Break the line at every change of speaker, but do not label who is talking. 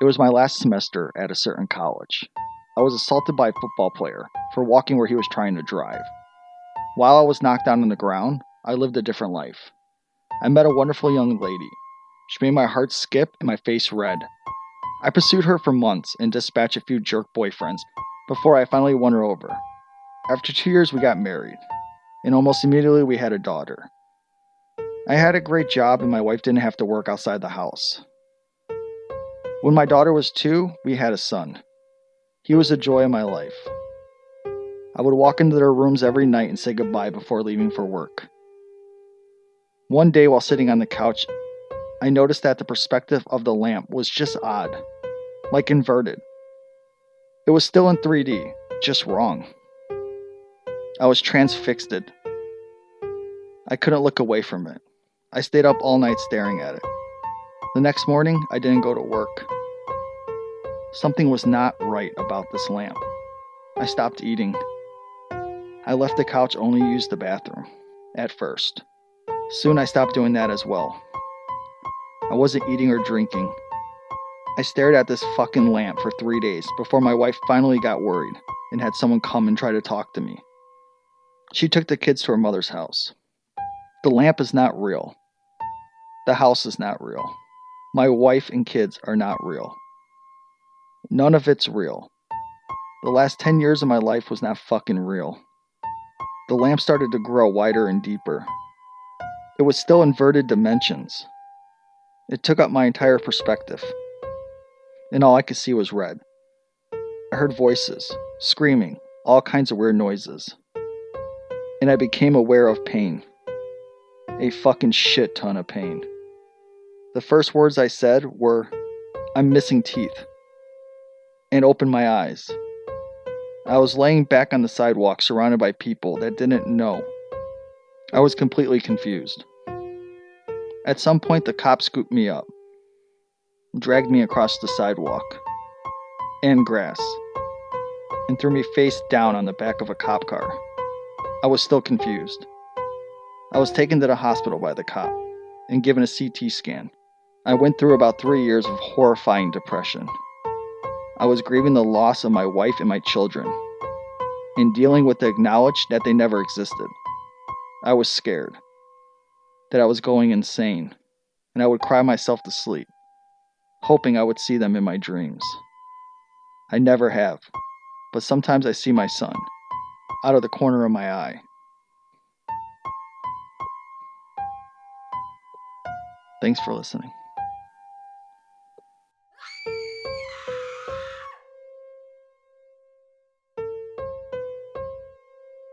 It was my last semester at a certain college. I was assaulted by a football player for walking where he was trying to drive. While I was knocked down on the ground, I lived a different life. I met a wonderful young lady. She made my heart skip and my face red. I pursued her for months and dispatched a few jerk boyfriends before I finally won her over. After 2 years, we got married, and almost immediately we had a daughter. I had a great job and my wife didn't have to work outside the house. When my daughter was 2, we had a son. He was the joy of my life. I would walk into their rooms every night and say goodbye before leaving for work. One day while sitting on the couch, I noticed that the perspective of the lamp was just odd, like inverted. It was still in 3D, just wrong. I was transfixed. I couldn't look away from it. I stayed up all night staring at it. The next morning, I didn't go to work. Something was not right about this lamp. I stopped eating. I left the couch only to use the bathroom, at first. Soon I stopped doing that as well. I wasn't eating or drinking. I stared at this fucking lamp for 3 days before my wife finally got worried and had someone come and try to talk to me. She took the kids to her mother's house. The lamp is not real. The house is not real. My wife and kids are not real. None of it's real. The last 10 years of my life was not fucking real. The lamp started to grow wider and deeper. It was still inverted dimensions. It took up my entire perspective. And all I could see was red. I heard voices, screaming, all kinds of weird noises. And I became aware of pain. A fucking shit ton of pain. The first words I said were, "I'm missing teeth," and opened my eyes. I was laying back on the sidewalk surrounded by people that didn't know. I was completely confused. At some point, the cop scooped me up, dragged me across the sidewalk and grass, and threw me face down on the back of a cop car. I was still confused. I was taken to the hospital by the cop and given a CT scan. I went through about 3 years of horrifying depression. I was grieving the loss of my wife and my children, and dealing with the knowledge that they never existed. I was scared that I was going insane, and I would cry myself to sleep, hoping I would see them in my dreams. I never have, but sometimes I see my son, out of the corner of my eye. Thanks for listening.